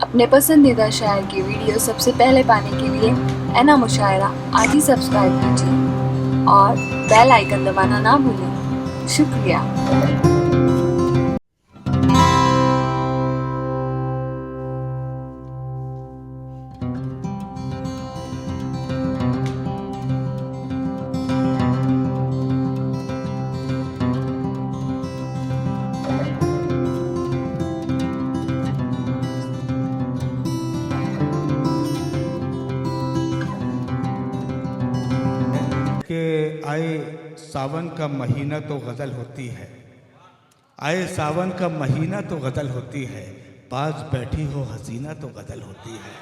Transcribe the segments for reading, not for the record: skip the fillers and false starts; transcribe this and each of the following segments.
अपने पसंदीदा शायर की वीडियो सबसे पहले पाने के लिए एना मुशायरा आज ही सब्सक्राइब कीजिए और बेल आइकन दबाना ना भूलें। शुक्रिया। कि आए सावन का महीना तो गज़ल होती है, आए सावन का महीना तो गज़ल होती है, पास बैठी हो हसीना तो गज़ल होती है,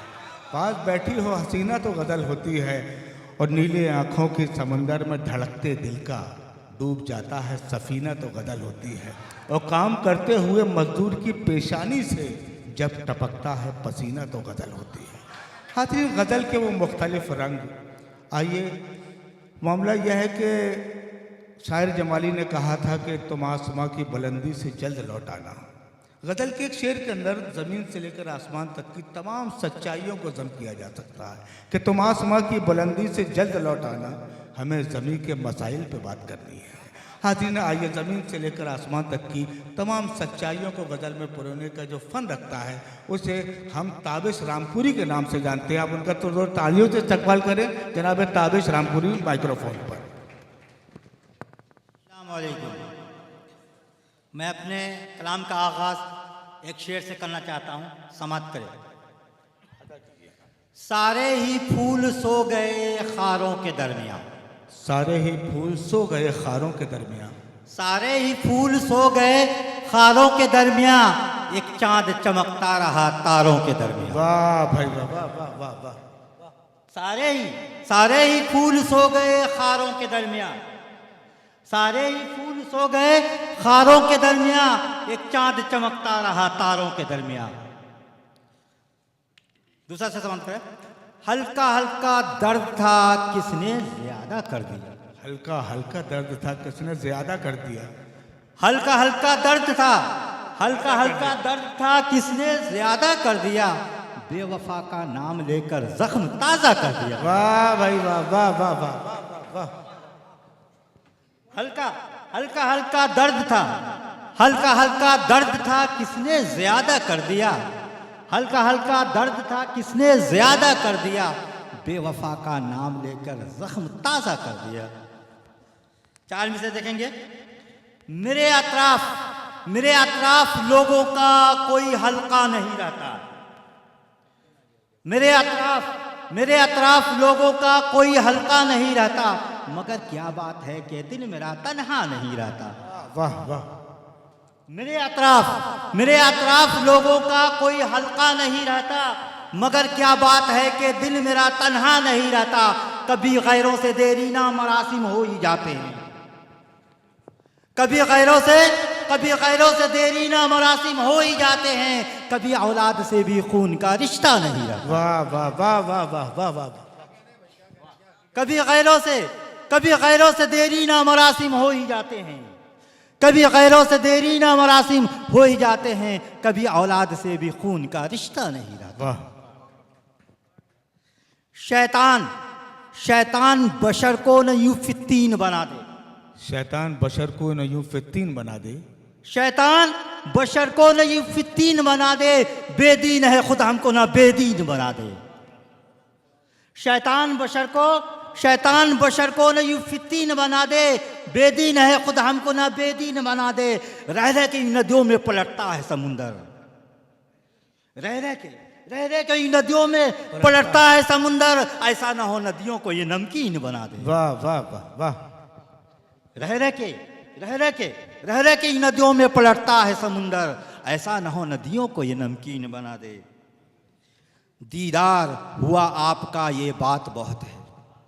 पास बैठी हो हसीना तो गज़ल होती है। और नीले आँखों के समंदर में धड़कते दिल का डूब जाता है सफ़ीना तो गज़ल होती है। और काम करते हुए मजदूर की पेशानी से जब टपकता है पसीना तो गज़ल होती है। हाथी गज़ल के वो मुख्तलिफ रंग। आइए, मामला यह है कि शायर जमाली ने कहा था कि तुम आसमां की बुलंदी से जल्द लौट आना। गज़ल के एक शेर के अंदर ज़मीन से लेकर आसमान तक की तमाम सच्चाइयों को ज़म किया जा सकता है कि तुम आसमां की बुलंदी से जल्द लौट आना, हमें ज़मीन के मसाइल पे बात करनी है। हाज़रीन, आइए ज़मीन से लेकर आसमान तक की तमाम सच्चाइयों को गज़ल में पिरोने का जो फ़न रखता है उसे हम ताबिश रामपुरी के नाम से जानते हैं। आप उनका तो ज़ोर तालियों से इस्तकबाल करें जनाब ताबिश रामपुरी माइक्रोफोन पर। अस्सलाम वालेकुम। मैं अपने कलाम का आगाज़ एक शेर से करना चाहता हूँ, समात करें। सारे ही फूल सो गए खारों के दरमियाँ, सारे ही फूल सो गए खारों के दरमियाँ, सारे ही फूल सो गए खारों के दरमियाँ, एक चांद चमकता रहा तारों के दरमियाँ। वाह भाई वाह वाह वाह वाह वाह। सारे ही फूल सो गए खारों के दरमियाँ, सारे ही फूल सो गए खारों के दरमियाँ, एक चांद चमकता रहा तारों के दरमियाँ। दूसरा से समाप्त करें। हल्का हल्का दर्द था किसने ज्यादा कर दिया, हल्का हल्का दर्द था किसने ज्यादा कर दिया, हल्का हल्का दर्द था, हल्का हल्का दर्द था किसने ज्यादा कर दिया, बेवफा का नाम लेकर जख्म ताजा कर दिया। वाह भाई वाह वाह वाह वाह वाह वाह। हल्का हल्का हल्का दर्द था, हल्का हल्का दर्द था किसने ज्यादा कर दिया, हल्का हल्का दर्द था किसने ज्यादा कर दिया, बेवफा का नाम लेकर जख्म ताजा कर दिया। चार में से देखेंगे। मेरे अतराफ लोगों का कोई हल्का नहीं रहता, मेरे अतराफ लोगों का कोई हल्का नहीं रहता, मगर क्या बात है कि दिल मेरा तन्हा नहीं रहता। वाह वाह। मेरे अतराफ लोगों का कोई हल्का नहीं रहता, मगर क्या बात है कि दिल मेरा तन्हा नहीं रहता। कभी गैरों से देरीना मरासिम हो ही जाते हैं, कभी गैरों से देरीना मरासिम हो ही जाते हैं, कभी औलाद से भी खून का रिश्ता नहीं रहता। वाह वाह वाह वाह वाह वाह वाह। कभी गैरों से देरीना मरासिम हो ही जाते हैं, कभी गैरों से देरीना मरासिम हो ही जाते हैं, कभी औलाद से भी खून का रिश्ता नहीं रहता। वाह। शैतान बशर को न यूं फित्तीन बना दे, शैतान बशर को न यूं फित्तीन बना दे, शैतान बशर को न यूं फित्तीन बना दे, बेदीन है खुद हमको ना बेदीन बना दे। शैतान बशर को न यूं फित्तीन बना दे, बेदीन है खुद हमको ना बेदीन बना दे। रह रह के नदियों में पलटता है समुंदर, रह रह के नदियों में पलटता है समुंदर, ऐसा ना हो नदियों को ये नमकीन बना दे। वाह वाह वाह वाह। रह रह के नदियों में पलटता है समुंदर, ऐसा ना हो नदियों को ये नमकीन बना दे। दीदार हुआ आपका ये बात बहुत है,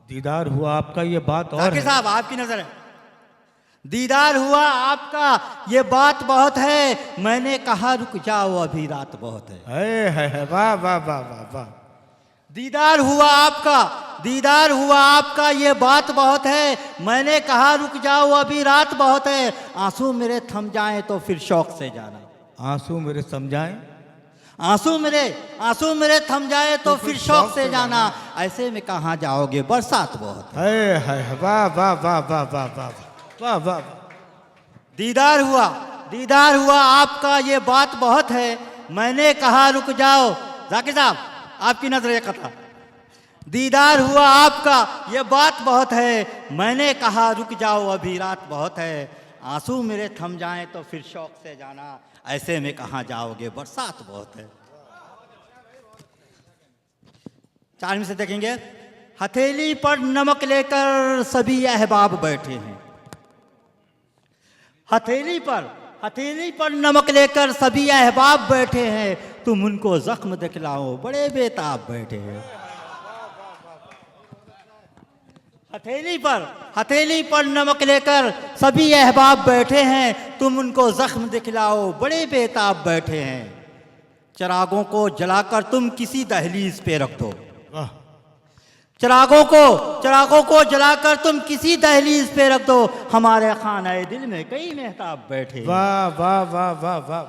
दीदार हुआ आपका ये बात और जाकिर है। साहब आपकी नजर है। दीदार हुआ आपका ये बात बहुत है, मैंने कहा रुक जाओ अभी रात बहुत है। वाह वाह वाह वाह वाह। दीदार हुआ आपका ये बात बहुत है, मैंने कहा रुक जाओ अभी रात बहुत है। आंसू मेरे थम जाएं तो फिर शौक से जाना, आंसू मेरे समझाएं आंसू मेरे थम जाए तो फिर शौक से जाना, ऐसे में कहाँ जाओगे बरसात बहुत है। हाय हाय, वाह वाह वाह वाह वाह वाह वाह वाह। दीदार हुआ आपका, ये बात बहुत है, मैंने कहा रुक जाओ। जाकिर साहब आपकी नजर एक था। दीदार हुआ आपका, ये बात बहुत है, मैंने कहा रुक जाओ अभी रात बहुत है। आंसू मेरे थम जाएं तो फिर शौक से जाना, ऐसे में कहाँ जाओगे बरसात बहुत है। 4 में से देखेंगे। हथेली पर नमक लेकर सभी अहबाब बैठे हैं। हथेली पर नमक लेकर सभी अहबाब बैठे हैं, तुम उनको जख्म दिखलाओ बड़े बेताब बैठे हैं। हथेली पर नमक लेकर सभी अहबाब बैठे हैं, तुम उनको जख्म दिखलाओ बड़े बेताब बैठे हैं। चिरागों को जलाकर तुम किसी दहलीज पे रख दो। वाह। चिरागों को जलाकर तुम किसी दहलीज पे रख दो, हमारे खानाए दिल में कई मेहताब बैठे। वाह वाह वाह वाह वाह।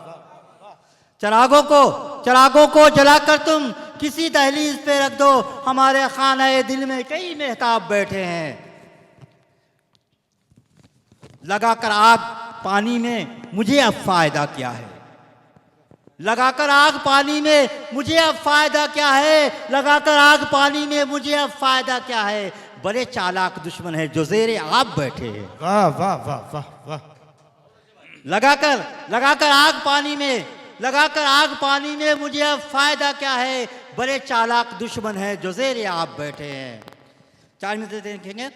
चिरागों को जलाकर तुम किसी दहलीज पे रख दो, हमारे खानाए दिल में कई मेहताब बैठे हैं। लगाकर आग पानी में मुझे अब फायदा क्या है। लगाकर आग पानी में मुझे अब फायदा क्या है। लगाकर आग पानी में मुझे अब फायदा क्या है। बड़े चालाक दुश्मन है जो ज़ेरे आप बैठे हैं। वाह वाह वाह वाह वाह। लगाकर आग पानी में मुझे अब फायदा क्या है। बड़े चालाक दुश्मन है जो ज़ेरे आप बैठे हैं। 4 में देखेंगे।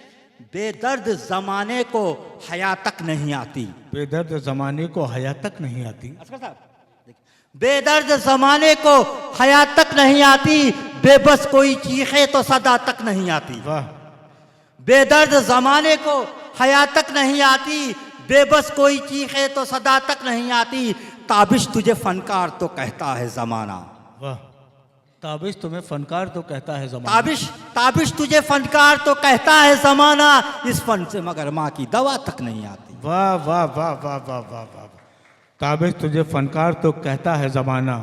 बेदर्द जमाने को हया तक नहीं आती। बेदर्द जमाने को हया तक नहीं आती। बेदर्द जमाने को हया तक नहीं आती, बेबस कोई चीखे तो सदा तक नहीं आती। वाह। बेदर्द जमाने को हया तक नहीं आती, बेबस कोई चीखे तो सदा तक नहीं आती। ताबिश तुझे फनकार तो कहता है जमाना। वाह। ताबिश तुम्हें फनकार तो कहता है जमाना। ताबिश तुझे फनकार तो कहता है जमाना, इस फन से मगर माँ की दवा तक नहीं आती। वाह वाह वाह वाह वाह वाह वाह। ताबिश तुझे फनकार तो कहता है ज़माना,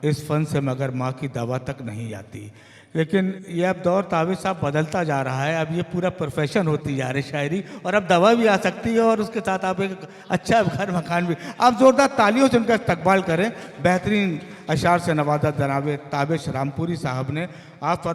इस फन से मगर माँ की दवा तक नहीं आती। लेकिन ये अब दौर ताबिश साहब बदलता जा रहा है। अब ये पूरा प्रोफेशन होती जा रही शायरी, और अब दवा भी आ सकती है और उसके साथ आप एक अच्छा घर मकान भी। आप जोरदार तालियों से उनका इस्तकबाल करें। बेहतरीन अशार से नवाजा जनाब ताबिश रामपुरी साहब ने आप पर